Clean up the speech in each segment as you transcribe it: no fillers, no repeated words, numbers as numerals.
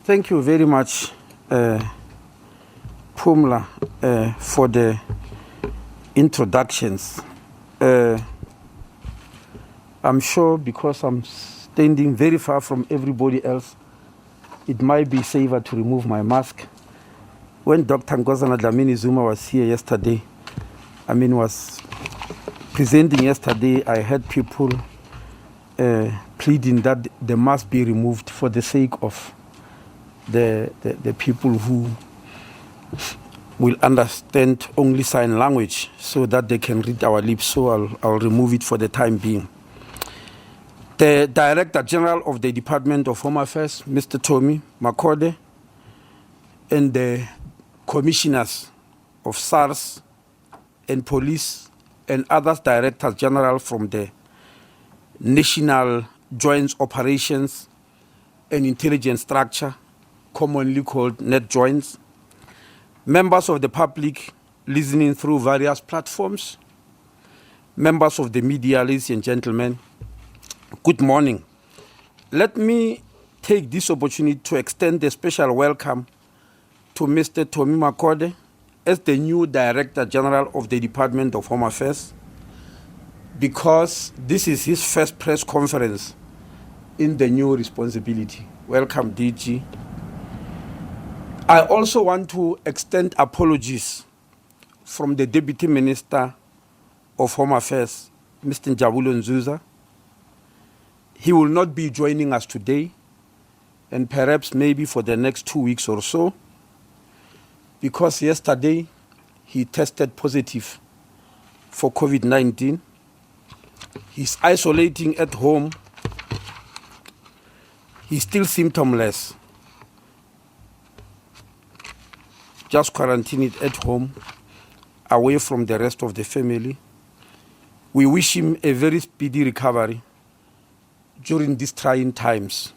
Thank you very much, Pumla, for the introductions. I'm sure because I'm standing very far from everybody else, it might be safer to remove my mask. When Dr. Nkosazana Dlamini Zuma was here yesterday, was presenting yesterday, I heard people pleading that the mask be removed for the sake of the people who will understand only sign language so that they can read our lips. So I'll remove it for the time being. The Director General of the Department of Home Affairs, Mr. Tommy Makode, and the commissioners of SARS and police and other Directors General from the National Joint Operations and Intelligence Structure, commonly called net joints, members of the public listening through various platforms, members of the media, ladies and gentlemen, good morning. Let me take this opportunity to extend a special welcome to Mr. Tommy Makode as the new Director General of the Department of Home Affairs, because this is his first press conference in the new responsibility. Welcome, DG. I also want to extend apologies from the Deputy Minister of Home Affairs, Mr. Njabulo Nzuza. He will not be joining us today, and perhaps maybe for the next 2 weeks or so, because yesterday he tested positive for COVID-19. He's isolating at home. He's still symptomless. Just quarantined at home, away from the rest of the family. We wish him a very speedy recovery during these trying times.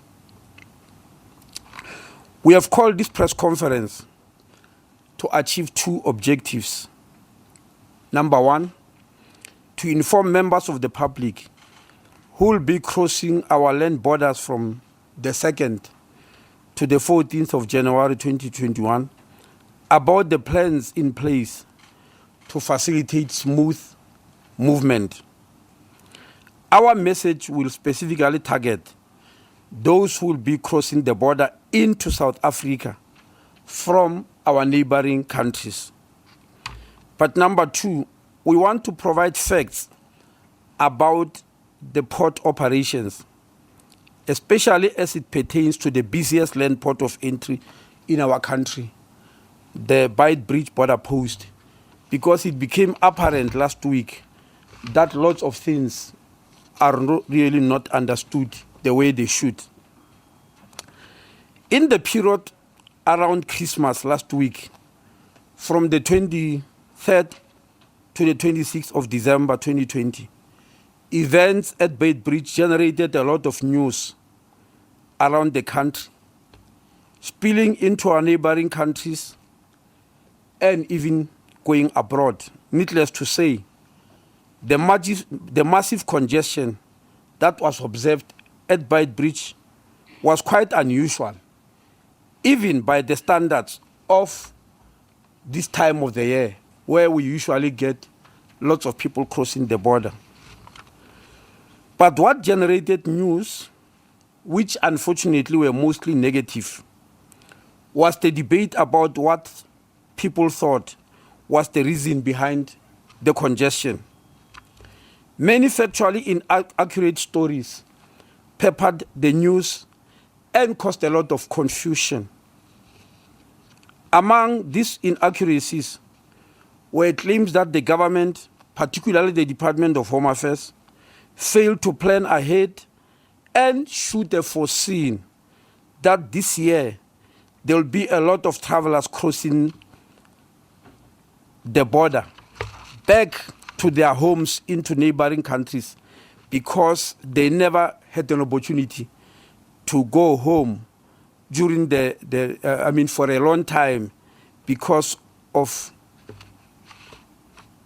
We have called this press conference to achieve two objectives. Number one, to inform members of the public who will be crossing our land borders from the 2nd to the 14th of January 2021 about the plans in place to facilitate smooth movement. Our message will specifically target those who will be crossing the border into South Africa from our neighboring countries. But number two, we want to provide facts about the port operations, especially as it pertains to the busiest land port of entry in our country, the Beitbridge border post, because it became apparent last week that lots of things are really not understood the way they should. In the period around Christmas last week, from the 23rd to the 26th of December 2020, events at Beitbridge generated a lot of news around the country, spilling into our neighboring countries and even going abroad. Needless to say, the massive congestion that was observed at Beitbridge was quite unusual, even by the standards of this time of the year, where we usually get lots of people crossing the border. But what generated news, which unfortunately were mostly negative, was the debate about what people thought was the reason behind the congestion. Many factually inaccurate stories peppered the news and caused a lot of confusion. Among these inaccuracies were claims that the government, particularly the Department of Home Affairs, failed to plan ahead and should have foreseen that this year there will be a lot of travelers crossing the border back to their homes into neighboring countries, because they never had an opportunity to go home during for a long time because of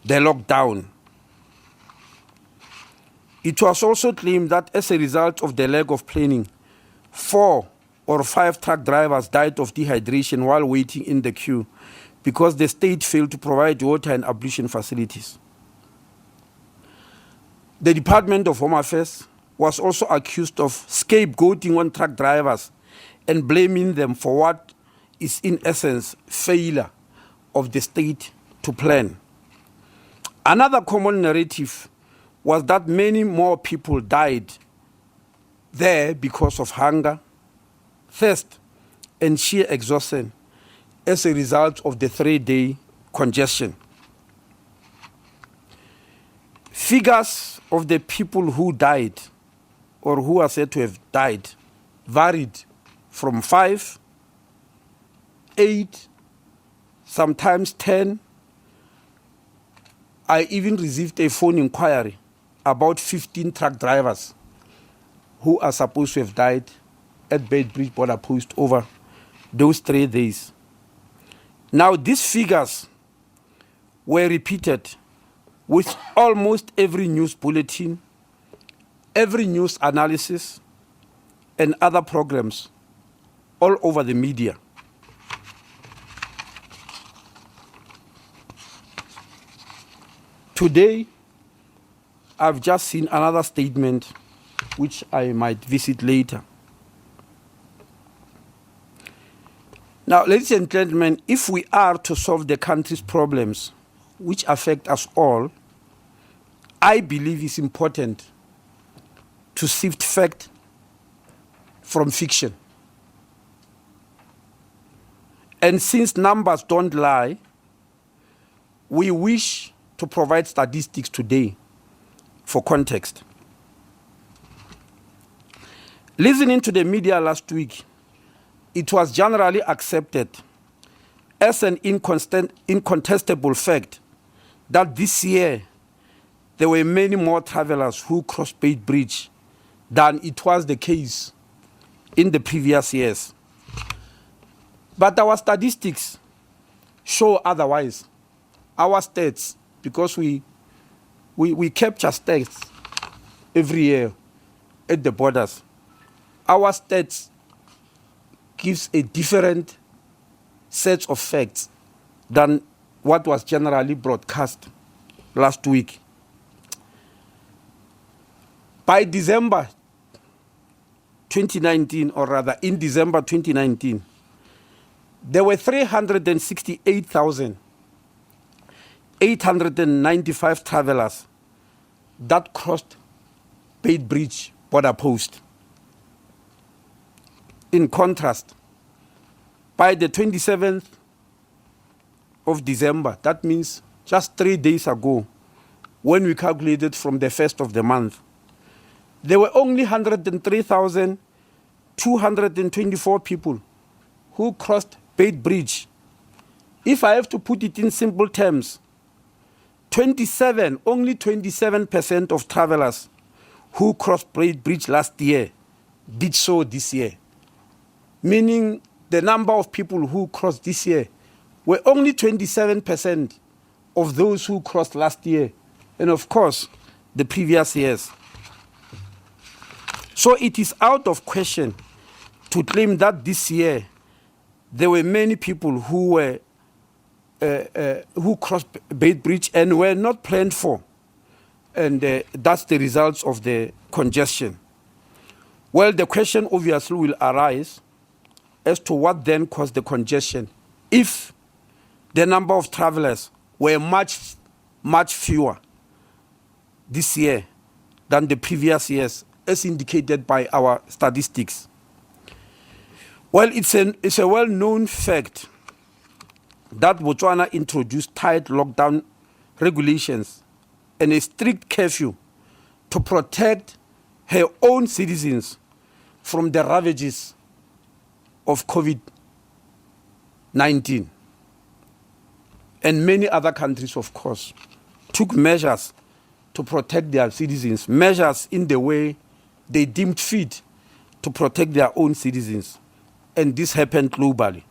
the lockdown. It was also claimed that as a result of the lack of planning, 4 or 5 truck drivers died of dehydration while waiting in the queue because the state failed to provide water and ablution facilities. The Department of Home Affairs was also accused of scapegoating on truck drivers and blaming them for what is in essence failure of the state to plan. Another common narrative was that many more people died there because of hunger, thirst, and sheer exhaustion as a result of the 3-day congestion. Figures of the people who died or who are said to have died varied from 5, 8, sometimes 10. I even received a phone inquiry about 15 truck drivers who are supposed to have died at Beitbridge border post over those 3 days. Now, these figures were repeated with almost every news bulletin, every news analysis, and other programs all over the media. Today, I've just seen another statement which I might visit later. Now, ladies and gentlemen, if we are to solve the country's problems, which affect us all, I believe it's important to sift fact from fiction. And since numbers don't lie, we wish to provide statistics today for context. Listening to the media last week, it was generally accepted as an incontestable fact that this year there were many more travelers who crossed Beitbridge than it was the case in the previous years. But our statistics show otherwise. Our stats, because we capture stats every year at the borders, our stats gives a different set of facts than what was generally broadcast last week. By December 2019, or rather in December 2019, there were 368,895 travelers that crossed Beitbridge border post. In contrast, by the 27th of December, that means just 3 days ago, when we calculated from the 1st of the month, there were only 103,224 people who crossed Beitbridge. If I have to put it in simple terms, only 27% of travelers who crossed Beitbridge last year did so this year. Meaning the number of people who crossed this year were only 27% of those who crossed last year, and of course, the previous years. So it is out of question to claim that this year there were many people who crossed Beitbridge and were not planned for, and that's the results of the congestion. Well, the question obviously will arise as to what then caused the congestion if the number of travelers were much, much fewer this year than the previous years, as indicated by our statistics. Well, it's a well-known fact that Botswana introduced tight lockdown regulations and a strict curfew to protect her own citizens from the ravages of COVID-19. And many other countries, of course, took measures to protect their citizens, measures in the way they deemed fit to protect their own citizens. And this happened globally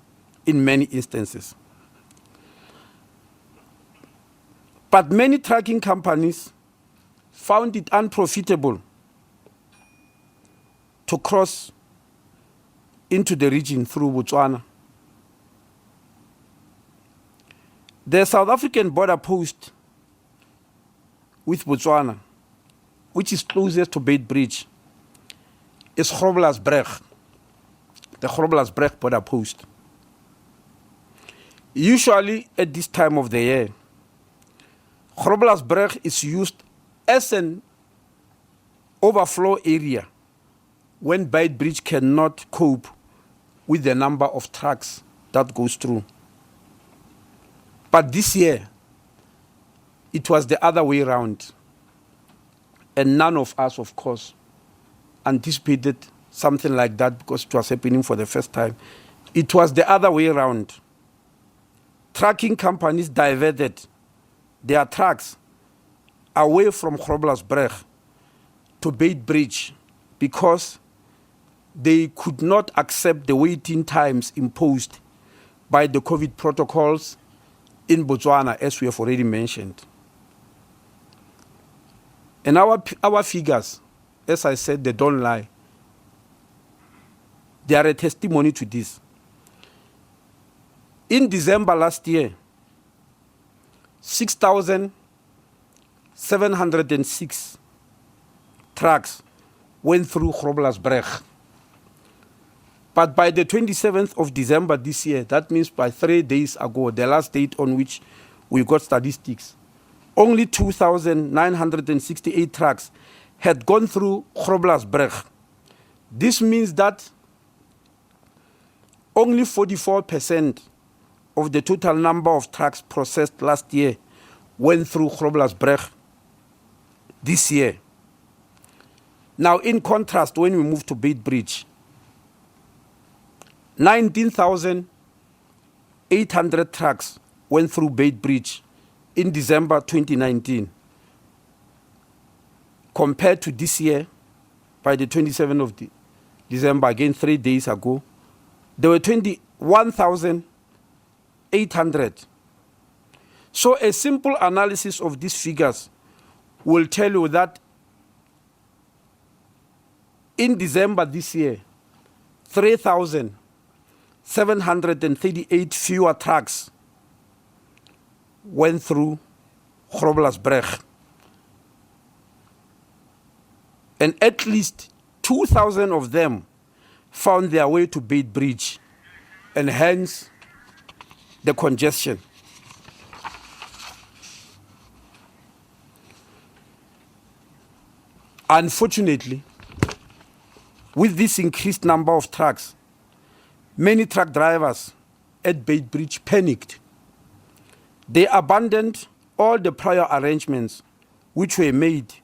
in many instances. But many trucking companies found it unprofitable to cross into the region through Botswana. The South African border post with Botswana, which is closest to Beitbridge, is Groblersbrug, the Groblersbrug border post. Usually at this time of the year, Groblersbrug is used as an overflow area when Beitbridge cannot cope with the number of trucks that goes through. But this year, it was the other way around. And none of us, of course, anticipated something like that because it was happening for the first time. It was the other way around. Trucking companies diverted their trucks away from Groblersbrug to Beitbridge because they could not accept the waiting times imposed by the COVID protocols in Botswana, as we have already mentioned. And our figures, as I said, they don't lie. They are a testimony to this. In December last year, 6,706 trucks went through Groblersbrug. But by the 27th of December this year, that means by 3 days ago, the last date on which we got statistics, only 2,968 trucks had gone through Groblersbrug. This means that only 44% of the total number of trucks processed last year went through Groblersbrug this year. Now, in contrast, when we move to Beitbridge, 19,800 trucks went through Beitbridge in December 2019. Compared to this year, by the 27th of December, again 3 days ago, there were 21,800. So a simple analysis of these figures will tell you that in December this year, 3,738 fewer trucks went through Groblersbrug. And at least 2,000 of them found their way to Beitbridge, and hence the congestion. Unfortunately, with this increased number of trucks, many truck drivers at Beitbridge panicked. They abandoned all the prior arrangements which were made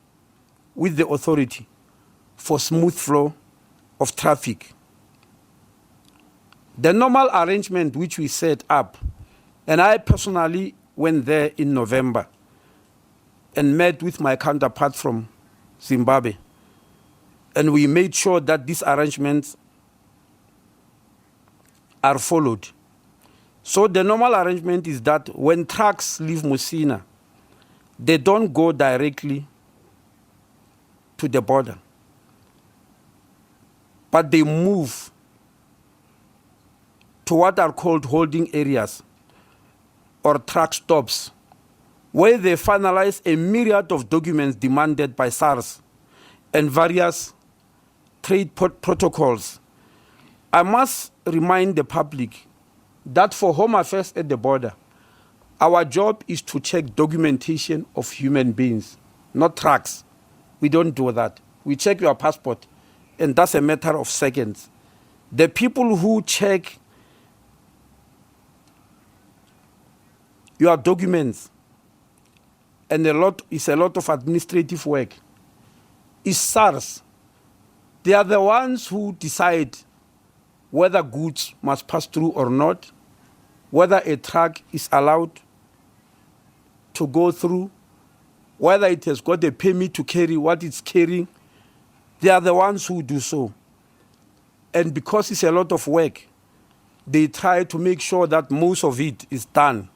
with the authority for smooth flow of traffic. The normal arrangement which we set up, and I personally went there in November and met with my counterpart from Zimbabwe, and we made sure that these arrangements are followed. So the normal arrangement is that when trucks leave Musina, they don't go directly to the border, but they move to what are called holding areas or truck stops, where they finalize a myriad of documents demanded by SARS and various trade protocols. I must remind the public that for Home Affairs at the border, our job is to check documentation of human beings, not trucks. We don't do that. We check your passport, and that's a matter of seconds. The people who check your documents, and it's a lot of administrative work, is SARS. They are the ones who decide whether goods must pass through or not, whether a truck is allowed to go through, whether it has got a permit to carry what it's carrying. They are the ones who do so. And because it's a lot of work, they try to make sure that most of it is done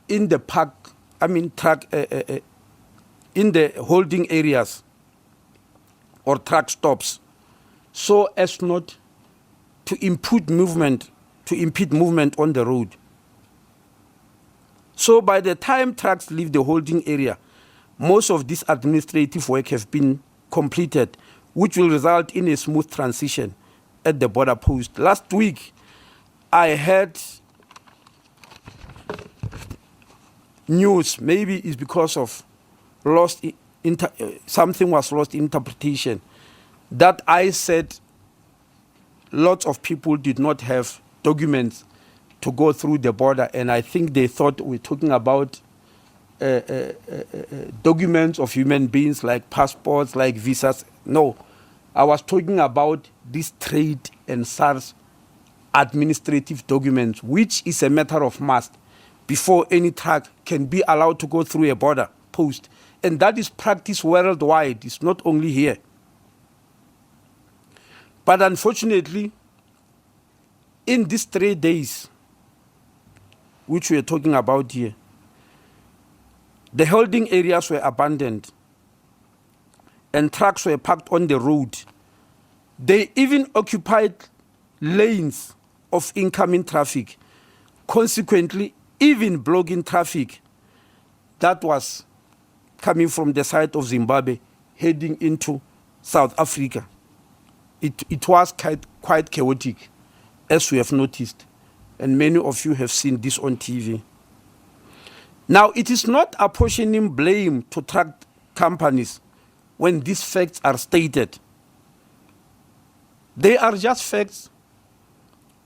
in the in the holding areas or truck stops so as not to impede movement on the road. So by the time trucks leave the holding area, most of this administrative work has been completed, which will result in a smooth transition at the border post. Last week, I heard news, maybe it's because of something was lost in interpretation, that I said lots of people did not have documents to go through the border, and I think they thought we're talking about documents of human beings like passports, like visas. No, I was talking about this trade and SARS administrative documents, which is a matter of must before any truck can be allowed to go through a border post. And that is practiced worldwide. It's not only here. But unfortunately, in these 3 days, which we are talking about here, the holding areas were abandoned and trucks were parked on the road. They even occupied lanes of incoming traffic, consequently even blocking traffic that was coming from the side of Zimbabwe heading into South Africa. It was quite chaotic, as we have noticed, and many of you have seen this on TV. Now, it is not apportioning blame to truck companies when these facts are stated. They are just facts,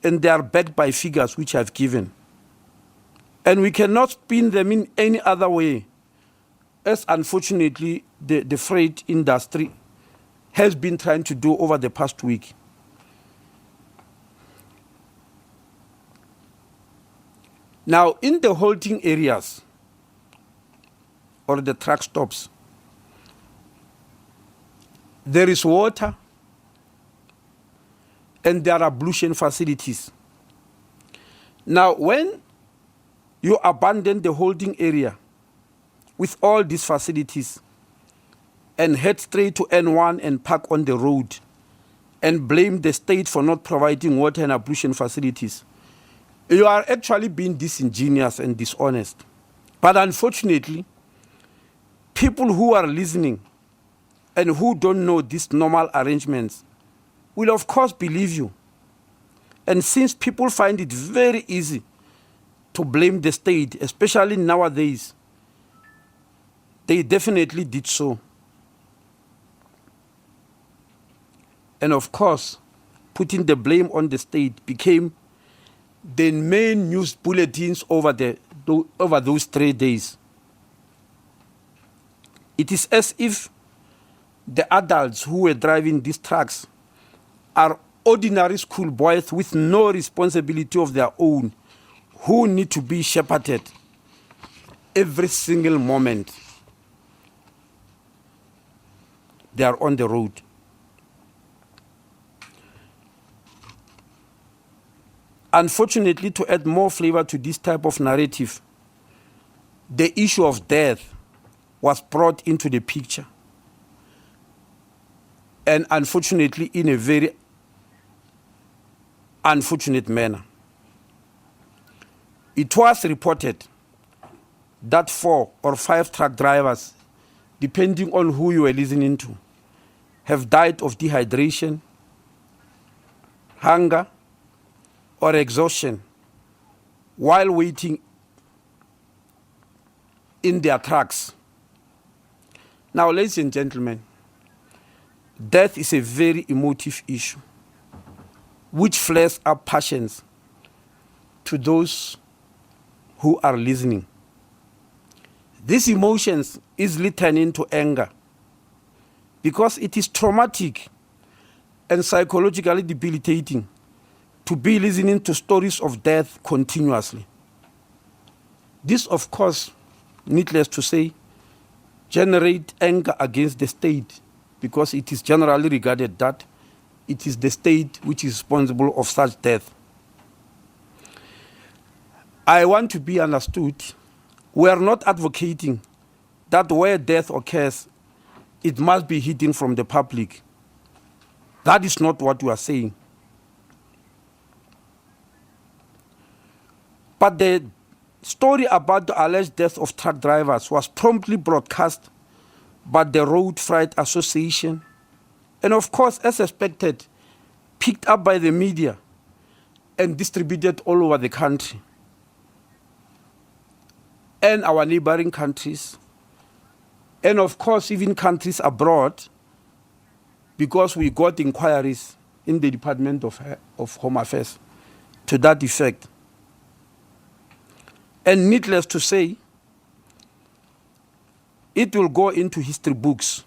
and they are backed by figures which I've given. And we cannot spin them in any other way, as unfortunately the freight industry has been trying to do over the past week. Now, in the holding areas or the truck stops, there is water and there are ablution facilities. Now, when you abandon the holding area with all these facilities and head straight to N1 and park on the road and blame the state for not providing water and ablution facilities, you are actually being disingenuous and dishonest. But unfortunately, people who are listening and who don't know these normal arrangements will of course believe you. And since people find it very easy to blame the state, especially nowadays, they definitely did so. And of course, putting the blame on the state became the main news bulletins over those 3 days. It is as if the adults who were driving these trucks are ordinary schoolboys with no responsibility of their own, who need to be shepherded every single moment they are on the road. Unfortunately, to add more flavor to this type of narrative, the issue of death was brought into the picture. And unfortunately, in a very unfortunate manner. It was reported that 4 or 5 truck drivers, depending on who you were listening to, have died of dehydration, hunger, or exhaustion while waiting in their trucks. Now, ladies and gentlemen, death is a very emotive issue which flares up passions to those who are listening. These emotions easily turn into anger because it is traumatic and psychologically debilitating to be listening to stories of death continuously. This, of course, needless to say, generate anger against the state because it is generally regarded that it is the state which is responsible of such death. I want to be understood. We are not advocating that where death occurs, it must be hidden from the public. That is not what we are saying. But the story about the alleged death of truck drivers was promptly broadcast by the Road Freight Association, and of course, as expected, picked up by the media and distributed all over the country and our neighboring countries, and of course, even countries abroad, because we got inquiries in the Department of Home Affairs to that effect. And needless to say, it will go into history books,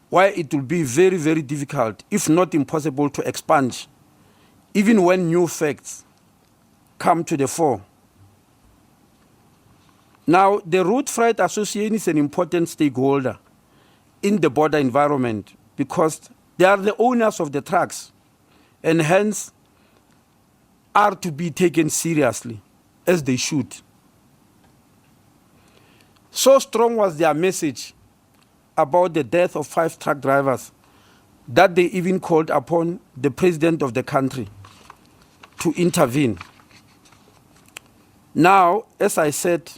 where it will be very, very difficult, if not impossible, to expunge, even when new facts come to the fore. Now, the Road Freight Association is an important stakeholder in the border environment because they are the owners of the trucks and hence are to be taken seriously, as they should. So strong was their message about the death of 5 truck drivers that they even called upon the president of the country to intervene. Now, as I said,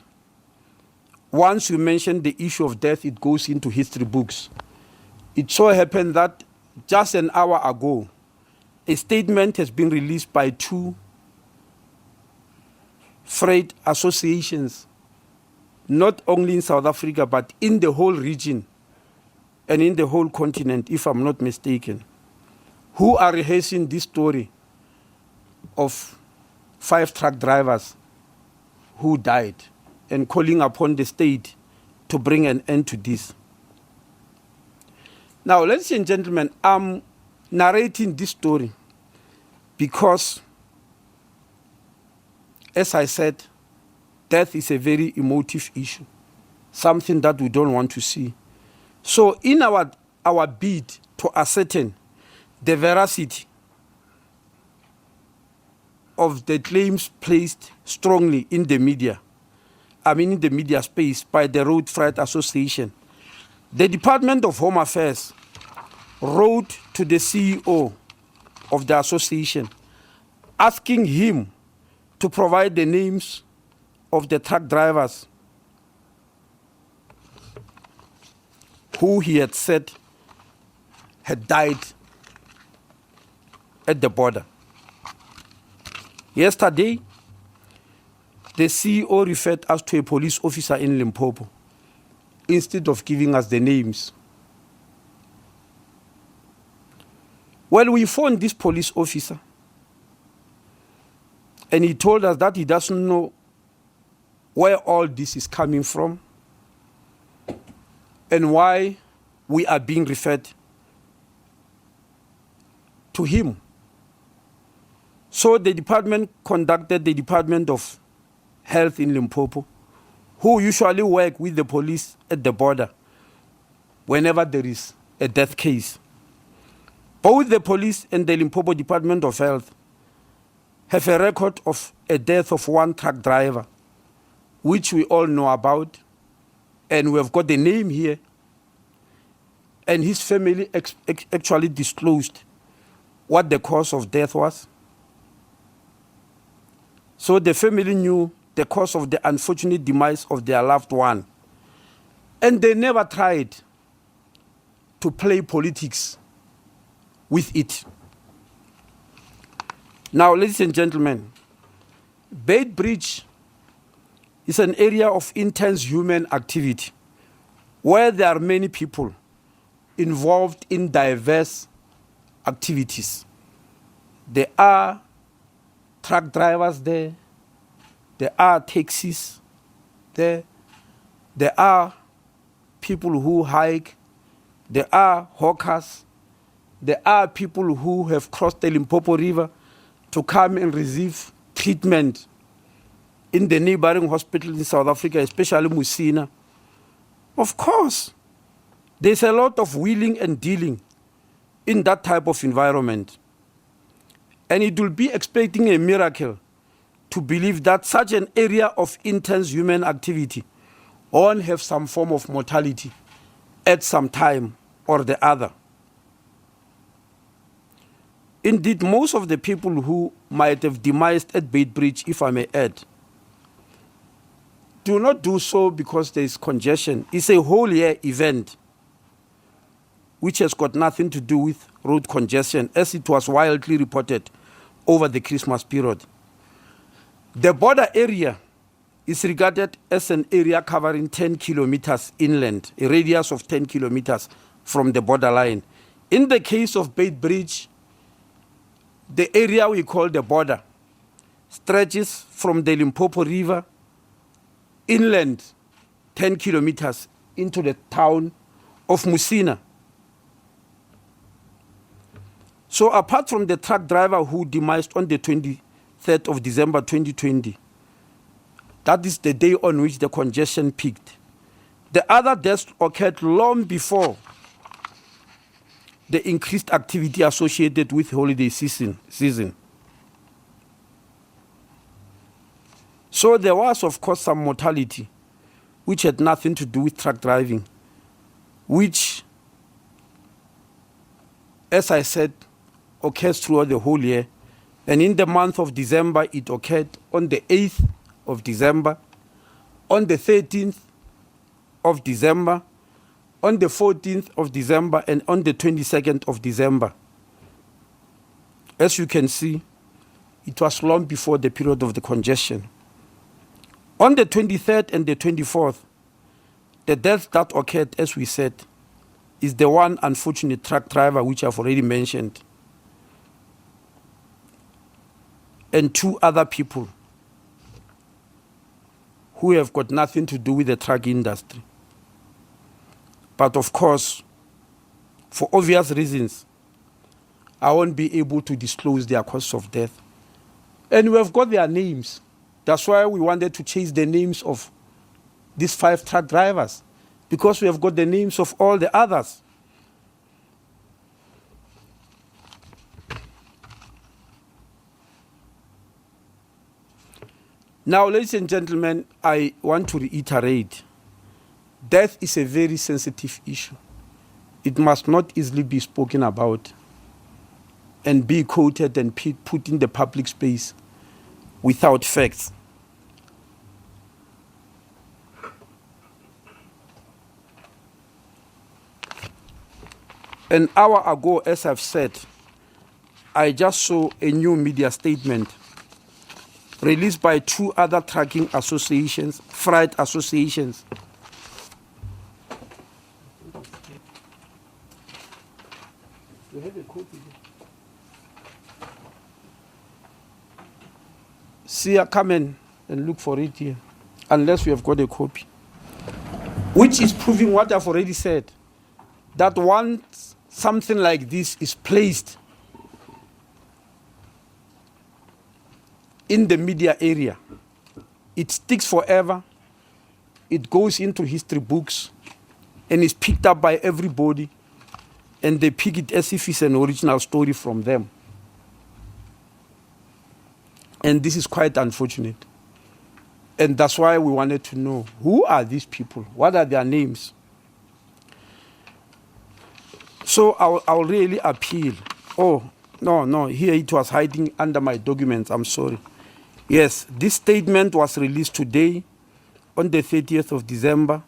once you mention the issue of death, it goes into history books. It so happened that just an hour ago, a statement has been released by 2 freight associations, not only in South Africa, but in the whole region and in the whole continent, if I'm not mistaken, who are rehearsing this story of 5 truck drivers who died and calling upon the state to bring an end to this. Now, ladies and gentlemen, I'm narrating this story because, as I said, death is a very emotive issue, something that we don't want to see. So in our bid to ascertain the veracity of the claims placed strongly in the media, in the media space by the Road Freight Association, the Department of Home Affairs wrote to the CEO of the association asking him to provide the names of the truck drivers who he had said had died at the border. Yesterday, the CEO referred us to a police officer in Limpopo instead of giving us the names. Well, we phoned this police officer and he told us that he doesn't know where all this is coming from and why we are being referred to him. So the department contacted the Department of Health in Limpopo, who usually work with the police at the border whenever there is a death case. Both the police and the Limpopo Department of Health have a record of a death of 1 truck driver, which we all know about, and we have got the name here, and his family actually disclosed what the cause of death was. So the family knew the cause of the unfortunate demise of their loved one, and they never tried to play politics with it. Now, ladies and gentlemen, Beitbridge is an area of intense human activity where there are many people involved in diverse activities. There are truck drivers there are taxis there are people who hike, there are hawkers, there are people who have crossed the Limpopo River to come and receive treatment in the neighboring hospital in South Africa, especially Musina. Of course, there's a lot of wheeling and dealing in that type of environment. And it will be expecting a miracle to believe that such an area of intense human activity or have some form of mortality at some time or the other. Indeed, most of the people who might have demised at Beitbridge, if I may add, do not do so because there is congestion. It's a whole year event which has got nothing to do with road congestion, as it was widely reported over the Christmas period. The border area is regarded as an area covering 10 kilometers inland, a radius of 10 kilometers from the borderline. In the case of Beitbridge, the area we call the border stretches from the Limpopo River inland 10 kilometers into the town of Musina. So apart from the truck driver who demised on the 23rd of December 2020, that is the day on which the congestion peaked, the other deaths occurred long before the increased activity associated with holiday season. So there was, of course, some mortality which had nothing to do with truck driving, which, as I said, occurs throughout the whole year. And in the month of December, it occurred on the 8th of December, on the 13th of December, on the 14th of December, and on the 22nd of December. As you can see, it was long before the period of the congestion. On the 23rd and the 24th, the death that occurred, as we said, is the one unfortunate truck driver which I've already mentioned, and two other people who have got nothing to do with the truck industry. But of course, for obvious reasons, I won't be able to disclose their cause of death. And we have got their names. That's why we wanted to chase the names of these 5 truck drivers, because we have got the names of all the others. Now, ladies and gentlemen, I want to reiterate, death is a very sensitive issue. It must not easily be spoken about and be quoted and put in the public space without facts. An hour ago, as I've said, I just saw a new media statement released by 2 other trucking associations, freight associations. You have a copy? See, come in and look for it here, unless we have got a copy, which is proving what I've already said, that once something like this is placed in the media area, it sticks forever, it goes into history books, and is picked up by everybody, and they pick it as if it's an original story from them. And this is quite unfortunate. And that's why we wanted to know, who are these people? What are their names? So I'll really appeal. Oh, no, here it was hiding under my documents, I'm sorry. Yes, this statement was released today on the 30th of December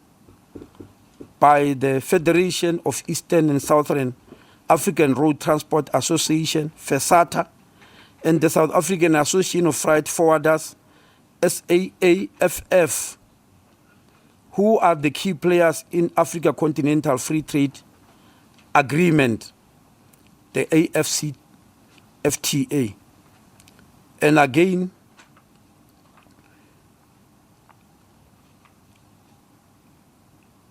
by the Federation of Eastern and Southern African Road Transport Association, FESATA, and the South African Association of Freight Forwarders, SAAFF, who are the key players in Africa Continental Free Trade Agreement, the AFCFTA. And again,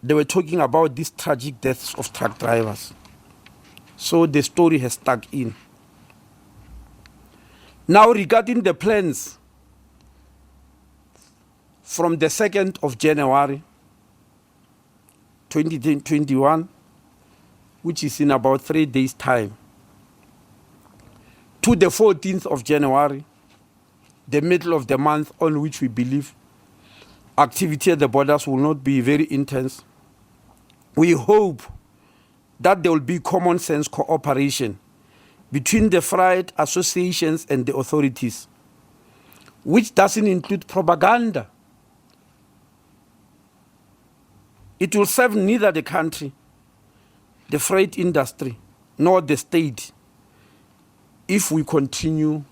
they were talking about these tragic deaths of truck drivers. So the story has stuck in. Now, regarding the plans from the 2nd of January 2021, which is in about 3 days' time, to the 14th of January, the middle of the month on which we believe activity at the borders will not be very intense. We hope that there will be common sense cooperation between the freight associations and the authorities, which doesn't include propaganda. It will serve neither the country, the freight industry, nor the state if we continue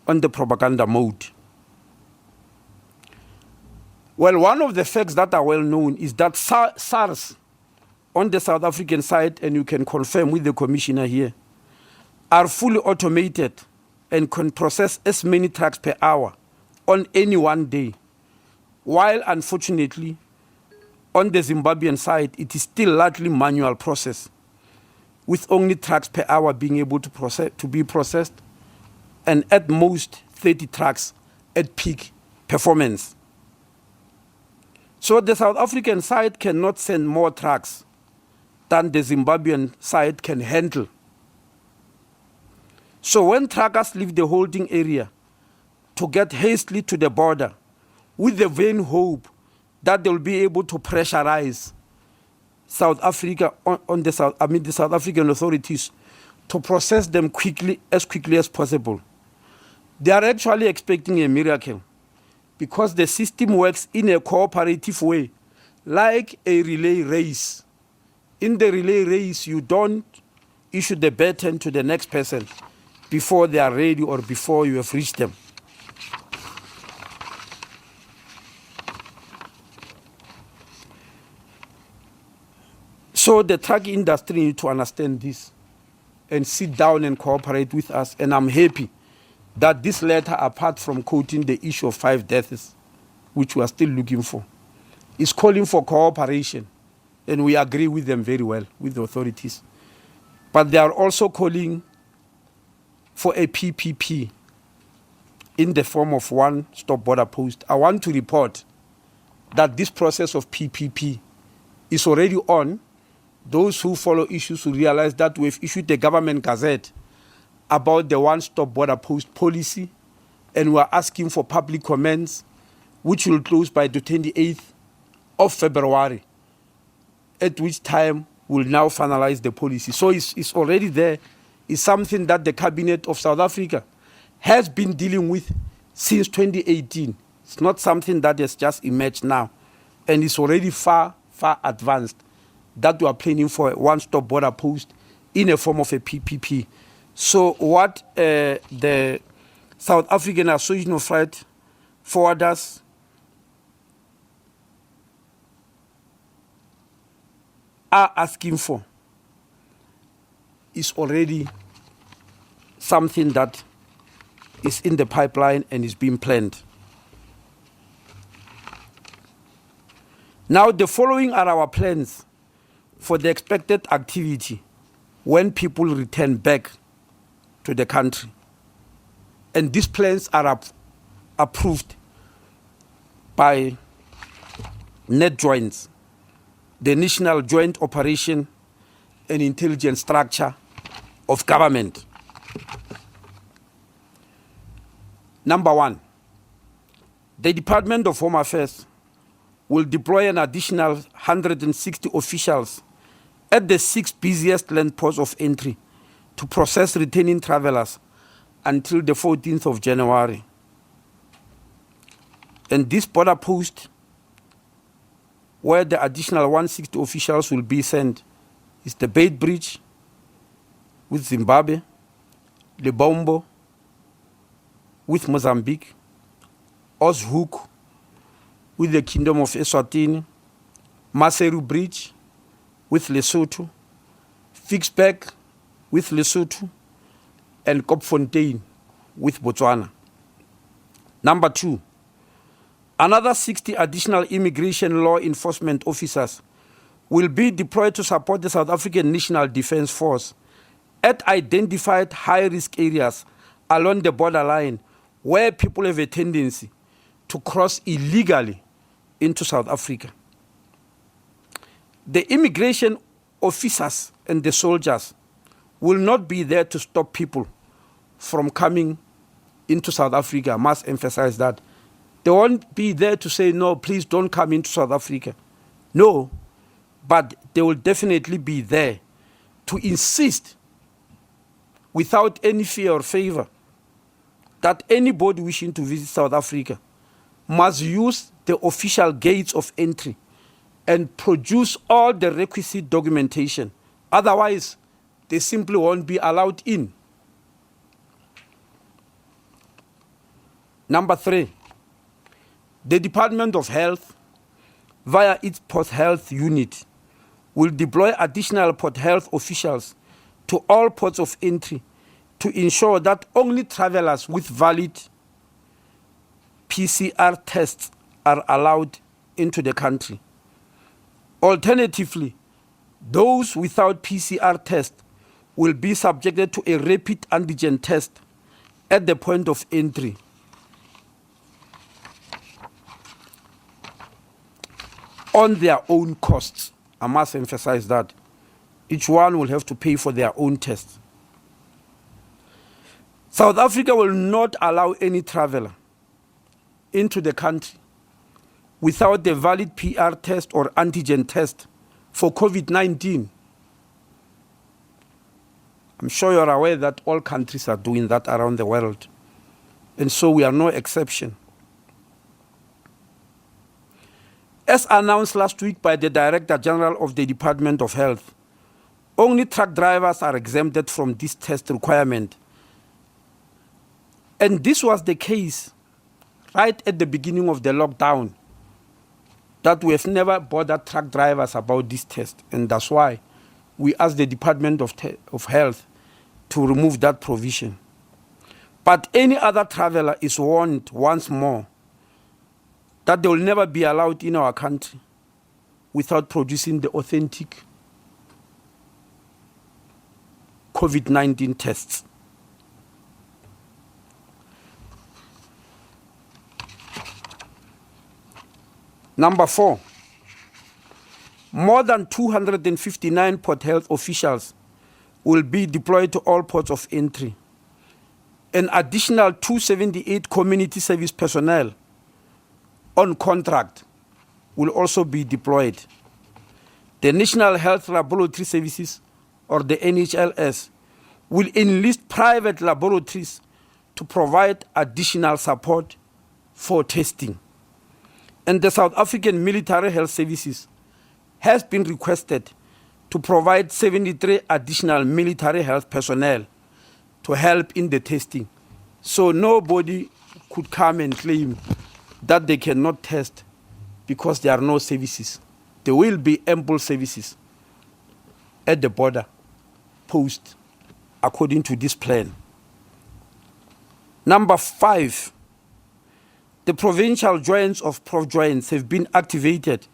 on the propaganda mode. Well, one of the facts that are well known is that SARS on the South African side, and you can confirm with the commissioner here, are fully automated and can process as many trucks per hour on any one day. While unfortunately, on the Zimbabwean side, it is still largely manual process, with only trucks per hour being able to be processed, and at most 30 trucks at peak performance. So the South African side cannot send more trucks than the Zimbabwean side can handle. So when truckers leave the holding area to get hastily to the border with the vain hope that they'll be able to pressurize South Africa the South African authorities to process them as quickly as possible, they are actually expecting a miracle, because the system works in a cooperative way, like a relay race. In the relay race, you don't issue the baton to the next person before they are ready or before you have reached them. So the truck industry need to understand this and sit down and cooperate with us. And I'm happy that this letter, apart from quoting the issue of 5 deaths, which we are still looking for, is calling for cooperation. And we agree with them very well, with the authorities. But they are also calling for a PPP in the form of one-stop border post. I want to report that this process of PPP is already on. Those who follow issues will realize that we've issued the government gazette about the one-stop border post policy, and we're asking for public comments, which will close by the 28th of February, at which time we'll now finalize the policy. So it's already there. It's something that the Cabinet of South Africa has been dealing with since 2018. It's not something that has just emerged now, and it's already far, far advanced, that we are planning for a one-stop border post in a form of a PPP. So what the South African Association of Freight Forwarders are asking for is already something that is in the pipeline and is being planned. Now, the following are our plans for the expected activity when people return back to the country. And these plans are approved by NEDJOINTS, the National Joint Operation and Intelligence Structure of Government. Number 1, the Department of Home Affairs will deploy an additional 160 officials at the 6 busiest land ports of entry to process returning travelers until the 14th of January. And this border post, where the additional 160 officials will be sent, is the Beit Bridge with Zimbabwe, Lebombo with Mozambique, Oshoek with the Kingdom of Eswatini, Maseru Bridge with Lesotho, Fixback with Lesotho, and Kopfontein with Botswana. Number 2, another 60 additional immigration law enforcement officers will be deployed to support the South African National Defence Force at identified high-risk areas along the borderline where people have a tendency to cross illegally into South Africa. The immigration officers and the soldiers will not be there to stop people from coming into South Africa. I must emphasize that. They won't be there to say, no, please don't come into South Africa. No, but they will definitely be there to insist without any fear or favor that anybody wishing to visit South Africa must use the official gates of entry and produce all the requisite documentation. Otherwise, they simply won't be allowed in. Number 3, the Department of Health, via its Port Health unit, will deploy additional Port Health officials to all ports of entry to ensure that only travelers with valid PCR tests are allowed into the country. Alternatively, those without PCR test will be subjected to a rapid antigen test at the point of entry. On their own costs. I must emphasize that. Each one will have to pay for their own test. South Africa will not allow any traveler into the country without the valid PR test or antigen test for COVID-19. I'm sure you're aware that all countries are doing that around the world. And so we are no exception. As announced last week by the Director General of the Department of Health, only truck drivers are exempted from this test requirement. And this was the case right at the beginning of the lockdown, that we have never bothered truck drivers about this test. And that's why we asked the Department of Health to remove that provision. But any other traveler is warned once more that they will never be allowed in our country without producing the authentic COVID-19 tests. Number 4, more than 259 Port Health officials will be deployed to all ports of entry. An additional 278 community service personnel on contract will also be deployed. The National Health Laboratory Services, or the NHLS, will enlist private laboratories to provide additional support for testing. And the South African Military Health Services has been requested to provide 73 additional military health personnel to help in the testing. So nobody could come and claim that they cannot test because there are no services. There will be ample services at the border post according to this plan. Number 5, the provincial joints of Prof joints have been activated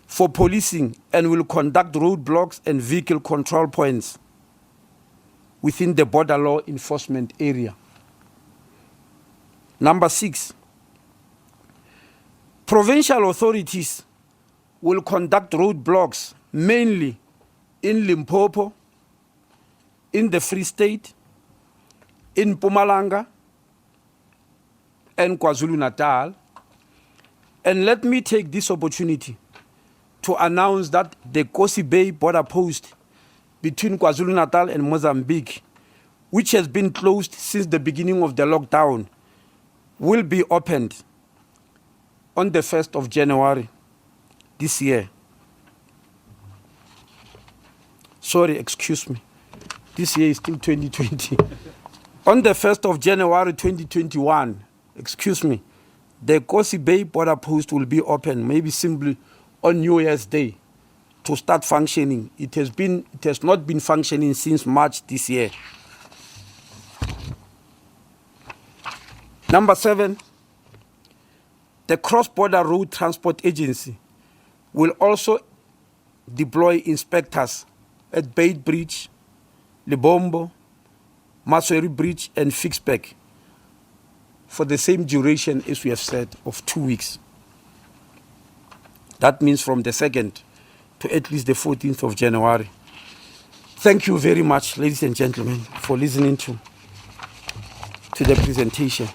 for policing and will conduct roadblocks and vehicle control points within the border law enforcement area. Number 6, provincial authorities will conduct roadblocks mainly in Limpopo, in the Free State, in Mpumalanga, and KwaZulu-Natal. And let me take this opportunity to announce that the Kosi Bay border post between KwaZulu-Natal and Mozambique, which has been closed since the beginning of the lockdown, will be opened on the 1st of January this year. Sorry, excuse me. This year is still 2020. On the 1st of January 2021, excuse me, the Kosi Bay border post will be open, maybe simply on New Year's Day, to start functioning. It has not been functioning since March this year. Number 7, the Cross-Border Road Transport Agency will also deploy inspectors at Bait Bridge, Lebombo, Motsoaledi Bridge, and Fixback for the same duration as we have said of 2 weeks. That means from the 2nd to at least the 14th of January. Thank you very much, ladies and gentlemen, for listening to the presentation.